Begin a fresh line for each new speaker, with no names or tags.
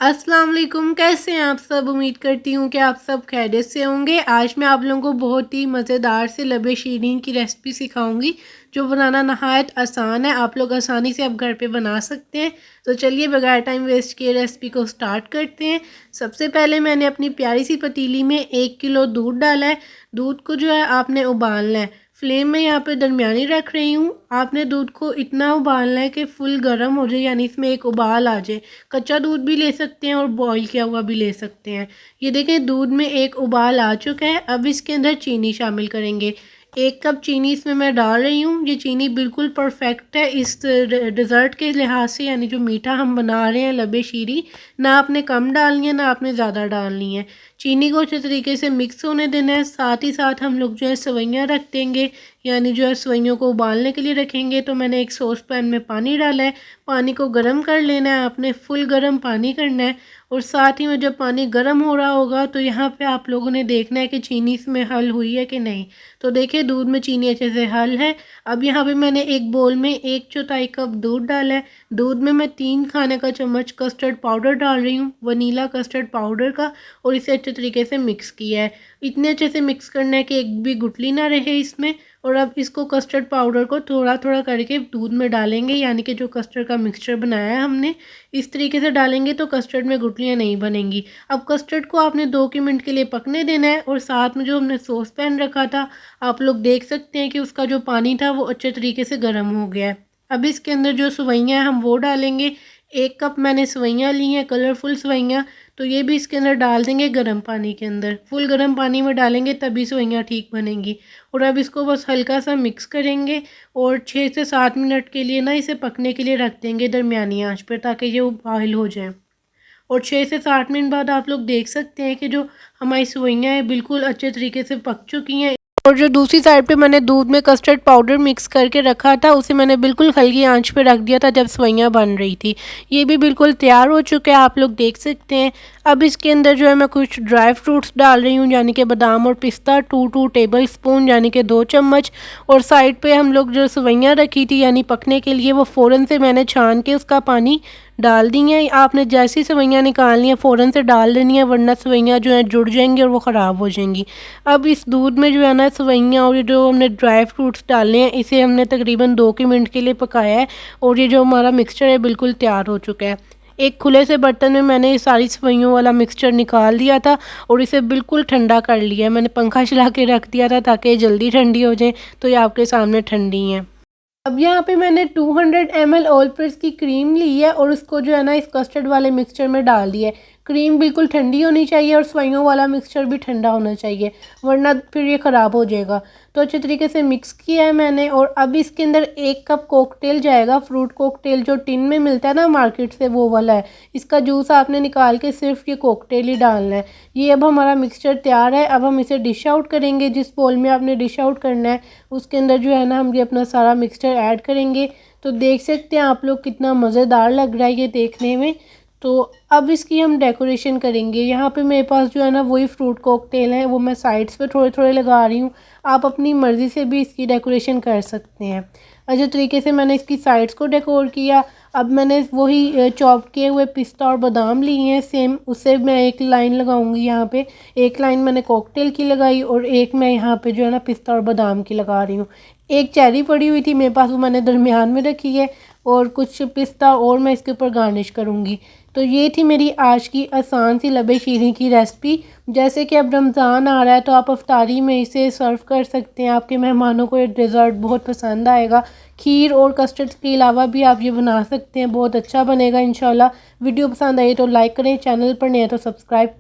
अस्सलाम वालेकुम, कैसे हैं आप सब। उम्मीद करती हूँ कि आप सब खैरियत से होंगे। आज मैं आप लोगों को बहुत ही मज़ेदार से लबे शीरीन की रेसिपी सिखाऊंगी जो बनाना नहायत आसान है। आप लोग आसानी से आप घर पे बना सकते हैं। तो चलिए बगैर टाइम वेस्ट किए रेसिपी को स्टार्ट करते हैं। सबसे पहले मैंने अपनी प्यारी सी पतीली में 1 किलो दूध डाला है। दूध को जो है आपने उबालना है। फ्लेम में यहाँ पे दरमियानी रख रही हूँ। आपने दूध को इतना उबालना है कि फुल गर्म हो जाए, यानी इसमें एक उबाल आ जाए। कच्चा दूध भी ले सकते हैं और बॉईल किया हुआ भी ले सकते हैं। ये देखें दूध में एक उबाल आ चुका है। अब इसके अंदर चीनी शामिल करेंगे। 1 कप चीनी इसमें मैं डाल रही हूँ। ये चीनी बिल्कुल परफेक्ट है इस डिज़र्ट के लिहाज से, यानी जो मीठा हम बना रहे हैं लबे शीरी। ना आपने कम डालनी है ना आपने ज़्यादा डालनी है। चीनी को अच्छे तरीके से मिक्स होने देना है। साथ ही साथ हम लोग जो है सवैयाँ रख देंगे, यानी जो है सवैयों को उबालने के लिए रखेंगे। तो मैंने एक सॉस पैन में पानी डाला है। पानी को गर्म कर लेना है आपने, फुल गर्म पानी करना है। और साथ ही में जब पानी गर्म हो रहा होगा तो यहाँ पे आप लोगों ने देखना है कि चीनी इसमें हल हुई है कि नहीं। तो देखिए दूध में चीनी अच्छे से हल है। अब यहाँ पे मैंने एक बोल में 1/4 कप दूध डाला है। दूध में मैं 3 खाने का चम्मच कस्टर्ड पाउडर डाल रही हूँ, वनीला कस्टर्ड पाउडर का। और इसे अच्छे तरीके से मिक्स किया है। इतने अच्छे से मिक्स करना है कि एक भी गुठली ना रहे इसमें। और अब इसको कस्टर्ड पाउडर को थोड़ा थोड़ा करके दूध में डालेंगे, यानी कि जो कस्टर्ड का मिक्सचर बनाया है हमने, इस तरीके से डालेंगे तो कस्टर्ड में गुठलियाँ नहीं बनेंगी। अब कस्टर्ड को आपने 2 मिनट के लिए पकने देना है। और साथ में जो हमने सॉस पैन रखा था, आप लोग देख सकते हैं कि उसका जो पानी था वो अच्छे तरीके से गर्म हो गया है। अब इसके अंदर जो सवैयाँ हैं हम वो डालेंगे। 1 कप मैंने सवैयाँ ली हैं, कलरफुल सवैयाँ। तो ये भी इसके अंदर डाल देंगे गर्म पानी के अंदर। फुल गर्म पानी में डालेंगे तभी सवैयाँ ठीक बनेंगी। और अब इसको बस हल्का सा मिक्स करेंगे और 6 से 7 मिनट के लिए ना इसे पकने के लिए रख देंगे दरमियानी आंच पर, ताकि ये बॉयल हो जाए। और 6 से 7 मिनट बाद आप लोग देख सकते हैं कि जो हमारी सवैयाँ हैं बिल्कुल अच्छे तरीके से पक चुकी हैं। और जो दूसरी साइड पे मैंने दूध में कस्टर्ड पाउडर मिक्स करके रखा था उसे मैंने बिल्कुल हल्की आंच पे रख दिया था जब सवैयाँ बन रही थी। ये भी बिल्कुल तैयार हो चुका है, आप लोग देख सकते हैं। अब इसके अंदर जो है मैं कुछ ड्राई फ्रूट्स डाल रही हूँ, यानी कि बादाम और पिस्ता 2 टेबल स्पून, यानी कि 2 चम्मच। और साइड पे हम लोग जो सवैयाँ रखी थी यानी पकने के लिए, वो फ़ौरन से मैंने छान के उसका पानी डाल दी हैं। आपने जैसी सवैयाँ निकालनी है फ़ौरन से डाल देनी है, वरना सवैयाँ जो हैं जुड़ जाएंगी और वो ख़राब हो जाएंगी। अब इस दूध में जो है ना सवैयाँ और ये जो हमने ड्राई फ्रूट्स डाले हैं, इसे हमने तकरीबन 2 मिनट के लिए पकाया है। और ये जो हमारा मिक्सचर है बिल्कुल तैयार हो चुका है। एक खुले से बर्तन में मैंने ये सारी सवैयों वाला मिक्सचर निकाल दिया था और इसे बिल्कुल ठंडा कर लिया है। मैंने पंखा चला के रख दिया था ताकि ये जल्दी ठंडी हो जाए। तो ये आपके सामने ठंडी हैं। अब यहाँ पे मैंने 200 ml ऑल प्रेस की क्रीम ली है और उसको जो है ना इस कस्टर्ड वाले मिक्सचर में डाल दिया है। क्रीम बिल्कुल ठंडी होनी चाहिए और सवैयों वाला मिक्सचर भी ठंडा होना चाहिए, वरना फिर ये ख़राब हो जाएगा। तो अच्छे तरीके से मिक्स किया है मैंने। और अब इसके अंदर 1 कप कॉकटेल जाएगा, फ्रूट कॉकटेल जो टिन में मिलता है ना मार्केट से, वो वाला है। इसका जूस आपने निकाल के सिर्फ ये कॉकटेल ही डालना है। ये अब हमारा मिक्सचर तैयार है। अब हम इसे डिश आउट करेंगे। जिस बोल में आपने डिश आउट करना है उसके अंदर जो है ना हम ये अपना सारा मिक्सचर ऐड करेंगे। तो देख सकते हैं आप लोग कितना मज़ेदार लग रहा है ये देखने में। तो अब इसकी हम डेकोरेशन करेंगे। यहाँ पे मेरे पास जो है ना वही फ्रूट कॉकटेल है, वो मैं साइड्स पे थोड़े थोड़े लगा रही हूँ। आप अपनी मर्ज़ी से भी इसकी डेकोरेशन कर सकते हैं। अच्छे तरीके से मैंने इसकी साइड्स को डेकोर किया। अब मैंने वही चॉप किए हुए पिस्ता और बादाम लिए हैं सेम, उससे मैं एक लाइन लगाऊंगी यहाँ पे। एक लाइन मैंने कॉकटेल की लगाई और एक मैं यहाँ पे जो है ना पिस्ता और बादाम की लगा रही हूँ। एक चेरी पड़ी हुई थी मेरे पास, वो मैंने दरमियान में रखी है। और कुछ पिस्ता और मैं इसके ऊपर गार्निश करूँगी। तो ये थी मेरी आज की आसान सी लबे शीरी की रेसिपी। जैसे कि अब रमज़ान आ रहा है तो आप अफ्तारी में इसे सर्व कर सकते हैं। आपके मेहमानों को ये डेज़र्ट बहुत पसंद आएगा। खीर और कस्टर्ड के अलावा भी आप ये बना सकते हैं, बहुत अच्छा बनेगा इंशाल्लाह। वीडियो पसंद आई तो लाइक करें, चैनल पर नए हैं तो सब्सक्राइब